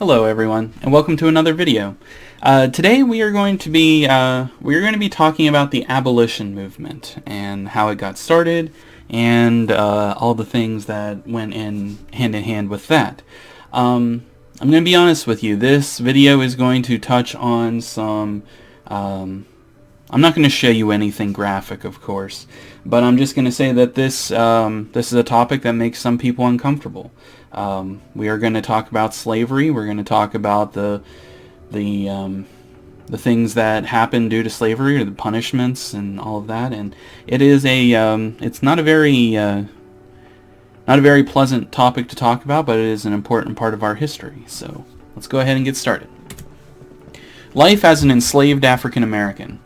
Hello everyone, and welcome to another video. Today we are going to be talking about the abolition movement and how it got started, and all the things that went in hand with that. I'm going to be honest with you. This video is going to touch on some. I'm not going to show you anything graphic, of course, but I'm just going to say that this is a topic that makes some people uncomfortable. We are going to talk about slavery. We're going to talk about the things that happened due to slavery, or the punishments and all of that. And it is it's not a very pleasant topic to talk about, but it is an important part of our history. So let's go ahead and get started. Life as an enslaved African American.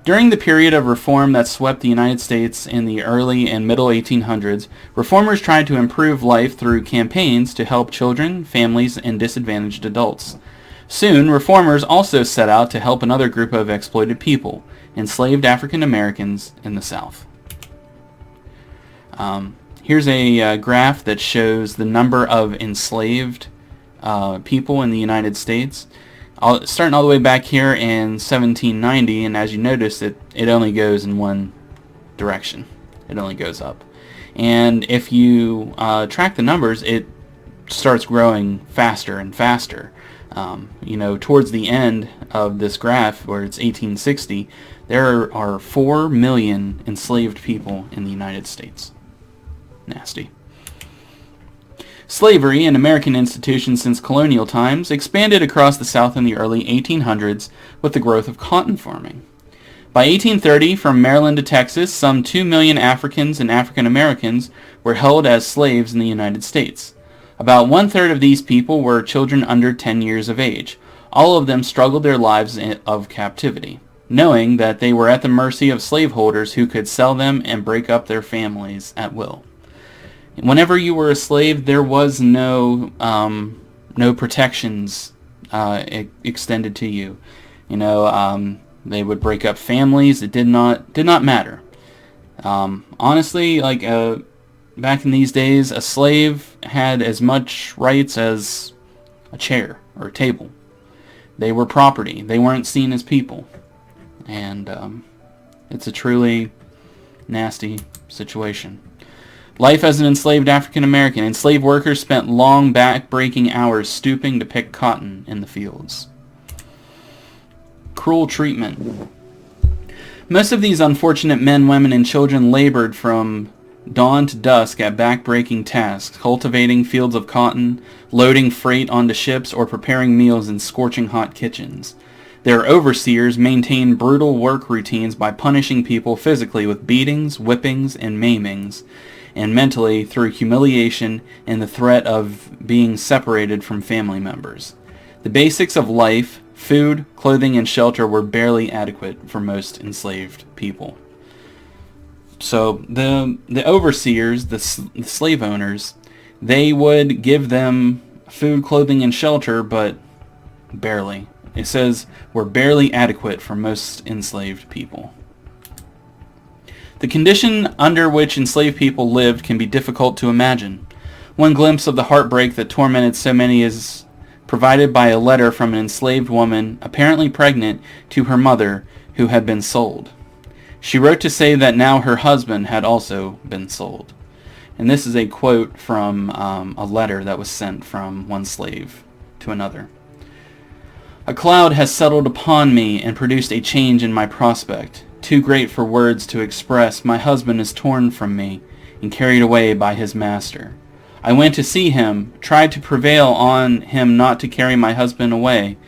During the period of reform that swept the United States in the early and middle 1800s, reformers tried to improve life through campaigns to help children, families, and disadvantaged adults. Soon, reformers also set out to help another group of exploited people, enslaved African Americans in the South. Here's a graph that shows the number of enslaved people in the United States. Starting all the way back here in 1790, and as you notice, it only goes in one direction. It only goes up. And if you track the numbers, it starts growing faster and faster. Towards the end of this graph, where it's 1860, there are 4 million enslaved people in the United States. Nasty. Slavery, an American institution since colonial times, expanded across the South in the early 1800s with the growth of cotton farming. By 1830, from Maryland to Texas, some 2 million Africans and African Americans were held as slaves in the United States. About one-third of these people were children under 10 years of age. All of them struggled their lives of captivity, knowing that they were at the mercy of slaveholders who could sell them and break up their families at will. Whenever you were a slave, there was no protections extended to you. They would break up families. It did not matter. Honestly, back in these days, a slave had as much rights as a chair or a table. They were property. They weren't seen as people, and it's a truly nasty situation. Life as an enslaved African American. Enslaved workers spent long back-breaking hours stooping to pick cotton in the fields. Cruel treatment. Most of these unfortunate men, women, and children labored from dawn to dusk at back-breaking tasks, cultivating fields of cotton, loading freight onto ships, or preparing meals in scorching hot kitchens. Their overseers maintained brutal work routines by punishing people physically with beatings, whippings, and maimings, and mentally through humiliation and the threat of being separated from family members. The basics of life, food, clothing, and shelter were barely adequate for most enslaved people. So the overseers, the slave owners, they would give them food, clothing, and shelter, but barely. It says were barely adequate for most enslaved people. The condition under which enslaved people lived can be difficult to imagine. One glimpse of the heartbreak that tormented so many is provided by a letter from an enslaved woman, apparently pregnant, to her mother, who had been sold. She wrote to say that now her husband had also been sold. And this is a quote from a letter that was sent from one slave to another. A cloud has settled upon me and produced a change in my prospect. Too great for words to express, my husband is torn from me and carried away by his master. I went to see him, tried to prevail on him not to carry my husband away.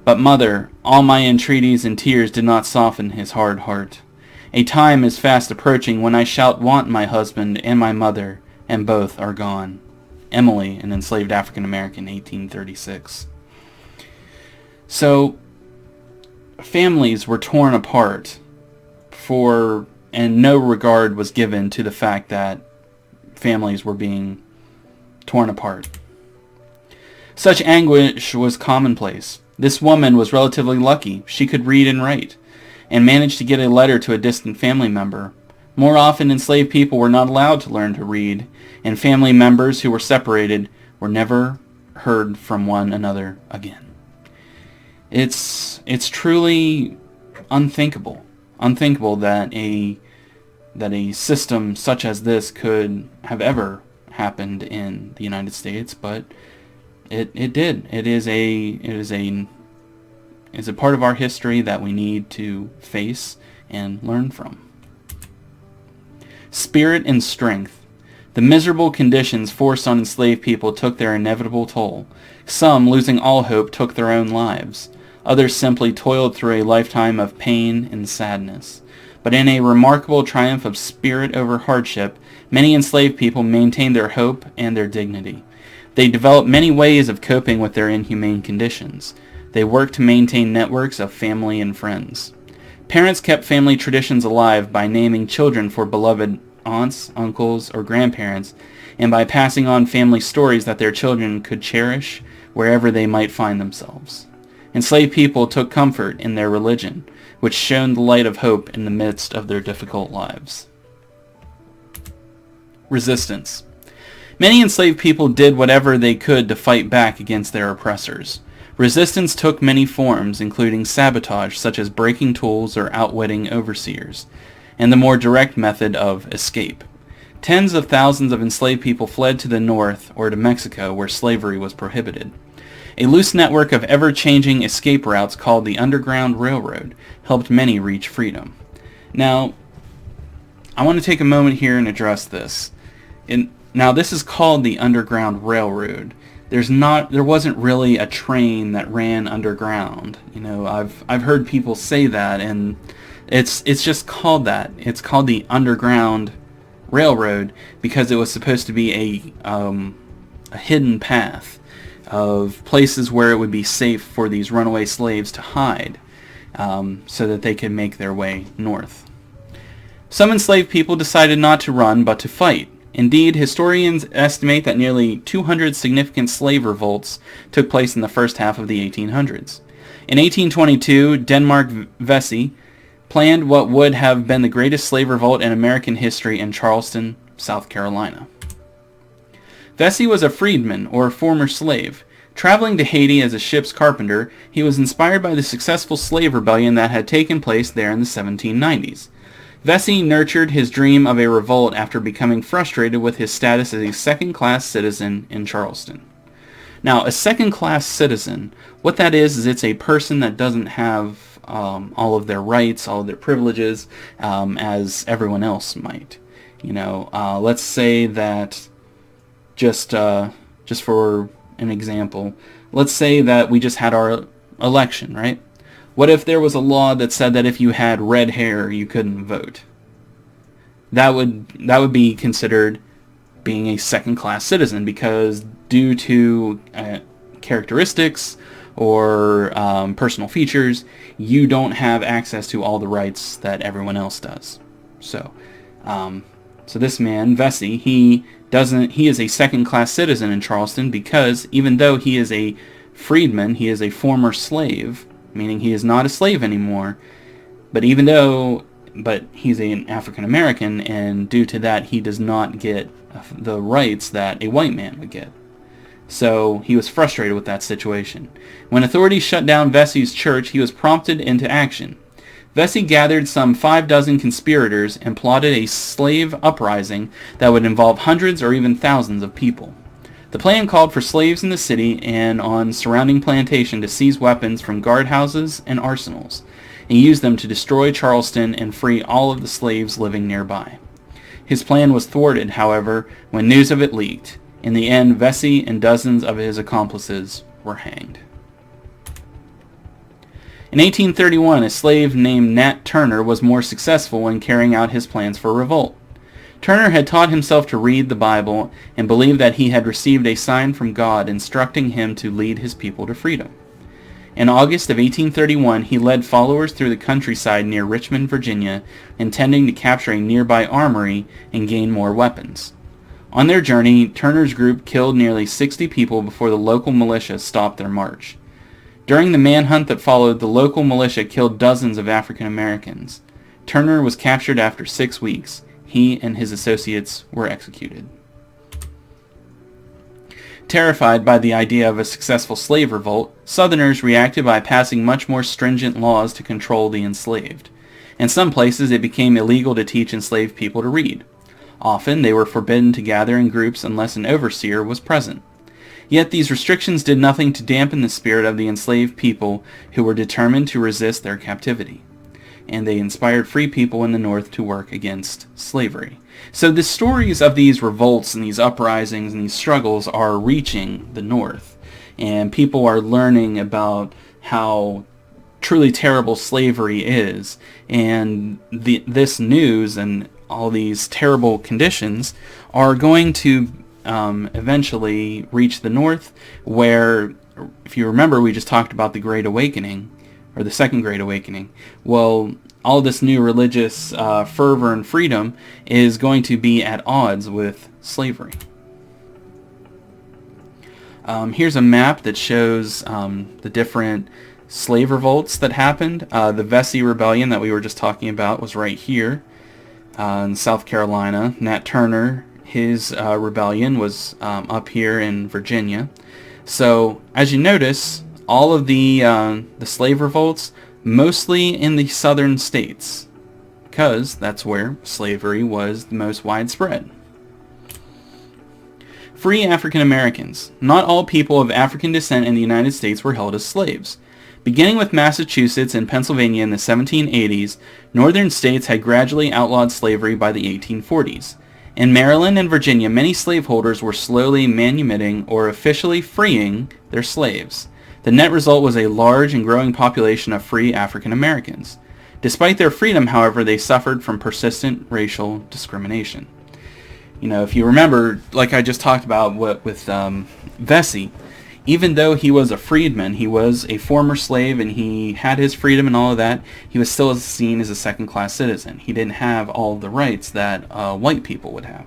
But mother, all my entreaties and tears did not soften his hard heart. A time is fast approaching when I shall want my husband and my mother, and both are gone. Emily, an enslaved African American, 1836. So, families were torn apart, and no regard was given to the fact that families were being torn apart. Such anguish was commonplace. This woman was relatively lucky. She could read and write, and managed to get a letter to a distant family member. More often, enslaved people were not allowed to learn to read, and family members who were separated were never heard from one another again. It's truly unthinkable that a system such as this could have ever happened in the United States, but it did. It is a part of our history that we need to face and learn from. Spirit and strength. The miserable conditions forced on enslaved people took their inevitable toll. Some, losing all hope, took their own lives. Others simply toiled through a lifetime of pain and sadness. But in a remarkable triumph of spirit over hardship, many enslaved people maintained their hope and their dignity. They developed many ways of coping with their inhumane conditions. They worked to maintain networks of family and friends. Parents kept family traditions alive by naming children for beloved aunts, uncles, or grandparents, and by passing on family stories that their children could cherish wherever they might find themselves. Enslaved people took comfort in their religion, which shone the light of hope in the midst of their difficult lives. Resistance. Many enslaved people did whatever they could to fight back against their oppressors. Resistance took many forms, including sabotage, such as breaking tools or outwitting overseers, and the more direct method of escape. Tens of thousands of enslaved people fled to the north or to Mexico, where slavery was prohibited. A loose network of ever-changing escape routes called the Underground Railroad helped many reach freedom. Now, I want to take a moment here and address this. Now, this is called the Underground Railroad. There wasn't really a train that ran underground. You know, I've heard people say that, and it's just called that. It's called the Underground Railroad because it was supposed to be a hidden path of places where it would be safe for these runaway slaves to hide, so that they could make their way north. Some enslaved people decided not to run but to fight. Indeed, historians estimate that nearly 200 significant slave revolts took place in the first half of the 1800s. In 1822, Denmark Vesey planned what would have been the greatest slave revolt in American history in Charleston, South Carolina. Vesey was a freedman, or former slave. Traveling to Haiti as a ship's carpenter, he was inspired by the successful slave rebellion that had taken place there in the 1790s. Vesey nurtured his dream of a revolt after becoming frustrated with his status as a second-class citizen in Charleston. Now, a second-class citizen, what that is it's a person that doesn't have all of their rights, all of their privileges, as everyone else might. You know, let's say that, just for an example, let's say that we just had our election, right? What if there was a law that said that if you had red hair, you couldn't vote? That would be considered being a second-class citizen, because due to characteristics or personal features, you don't have access to all the rights that everyone else does. So this man, Vesey, he is a second-class citizen in Charleston because even though he is a freedman, he is a former slave, meaning he is not a slave anymore, but he's an African American, and due to that he does not get the rights that a white man would get. So he was frustrated with that situation. When authorities shut down Vesey's church, he was prompted into action. Vesey gathered some 6 conspirators and plotted a slave uprising that would involve hundreds or even thousands of people. The plan called for slaves in the city and on surrounding plantation to seize weapons from guardhouses and arsenals, and use them to destroy Charleston and free all of the slaves living nearby. His plan was thwarted, however, when news of it leaked. In the end, Vesey and dozens of his accomplices were hanged. In 1831, a slave named Nat Turner was more successful in carrying out his plans for revolt. Turner had taught himself to read the Bible and believed that he had received a sign from God instructing him to lead his people to freedom. In August of 1831, he led followers through the countryside near Richmond, Virginia, intending to capture a nearby armory and gain more weapons. On their journey, Turner's group killed nearly 60 people before the local militia stopped their march. During the manhunt that followed, the local militia killed dozens of African Americans. Turner was captured after 6 weeks. He and his associates were executed. Terrified by the idea of a successful slave revolt, Southerners reacted by passing much more stringent laws to control the enslaved. In some places, it became illegal to teach enslaved people to read. Often, they were forbidden to gather in groups unless an overseer was present. Yet these restrictions did nothing to dampen the spirit of the enslaved people who were determined to resist their captivity. And they inspired free people in the North to work against slavery. So the stories of these revolts and these uprisings and these struggles are reaching the North. And people are learning about how truly terrible slavery is. And this news and all these terrible conditions are going to eventually reach the North, where, if you remember, we just talked about the Great Awakening, or the Second Great Awakening. Well, all this new religious fervor and freedom is going to be at odds with slavery. Here's a map that shows the different slave revolts that happened. The Vesey Rebellion that we were just talking about was right here in South Carolina. Nat Turner, his rebellion was up here in Virginia. So, as you notice, all of the slave revolts, mostly in the southern states, because that's where slavery was the most widespread. Free African Americans. Not all people of African descent in the United States were held as slaves. Beginning with Massachusetts and Pennsylvania in the 1780s, northern states had gradually outlawed slavery by the 1840s. In Maryland and Virginia, many slaveholders were slowly manumitting or officially freeing their slaves. The net result was a large and growing population of free African Americans. Despite their freedom, however, they suffered from persistent racial discrimination. You know, if you remember, like I just talked about with Vesey, even though he was a freedman, he was a former slave and he had his freedom and all of that, he was still seen as a second-class citizen. He didn't have all the rights that white people would have.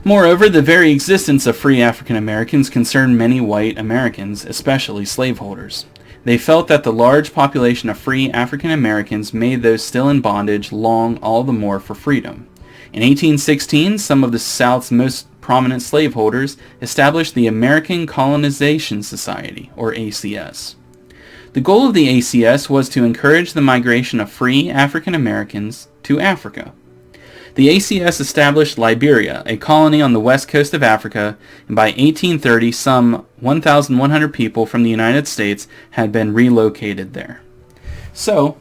Moreover, the very existence of free African Americans concerned many white Americans, especially slaveholders. They felt that the large population of free African Americans made those still in bondage long all the more for freedom. In 1816, some of the South's most prominent slaveholders established the American Colonization Society, or ACS. The goal of the ACS was to encourage the migration of free African Americans to Africa. The ACS established Liberia, a colony on the west coast of Africa, and by 1830 some 1,100 people from the United States had been relocated there. So,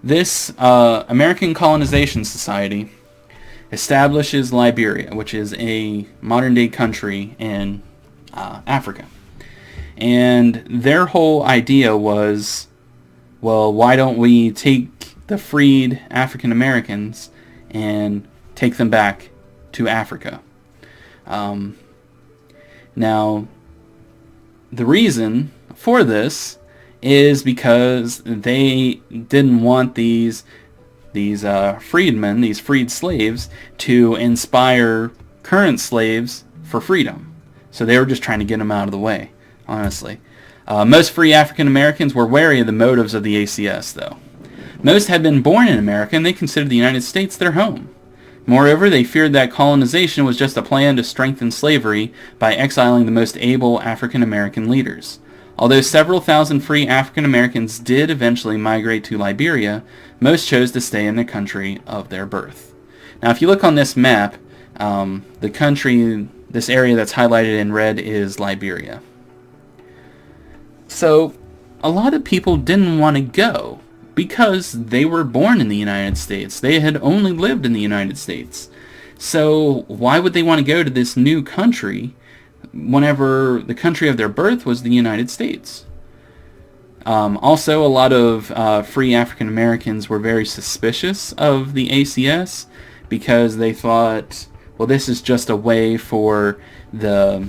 this American Colonization Society establishes Liberia, which is a modern-day country in Africa. And their whole idea was, well, why don't we take the freed African Americans and take them back to Africa? Now, the reason for this is because they didn't want these freedmen, these freed slaves, to inspire current slaves for freedom. So they were just trying to get them out of the way, honestly. Most free African Americans were wary of the motives of the ACS, though. Most had been born in America, and they considered the United States their home. Moreover, they feared that colonization was just a plan to strengthen slavery by exiling the most able African American leaders. Although several thousand free African Americans did eventually migrate to Liberia, most chose to stay in the country of their birth. Now, if you look on this map, the country, this area that's highlighted in red, is Liberia. So, a lot of people didn't want to go because they were born in the United States. They had only lived in the United States. So, why would they want to go to this new country whenever the country of their birth was the United States? Also, a lot of free African Americans were very suspicious of the ACS because they thought, well, this is just a way for the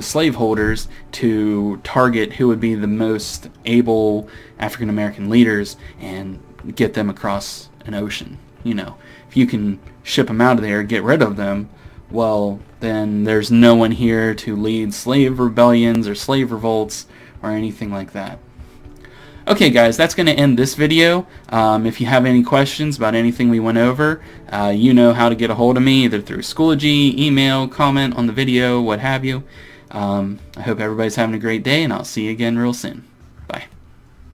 slaveholders to target who would be the most able African American leaders and get them across an ocean. You know, if you can ship them out of there, get rid of them, well, then there's no one here to lead slave rebellions or slave revolts or anything like that. Okay guys, that's going to end this video. If you have any questions about anything we went over, you know how to get a hold of me, either through Schoology, email, comment on the video, what have you. I hope everybody's having a great day, and I'll see you again real soon. Bye.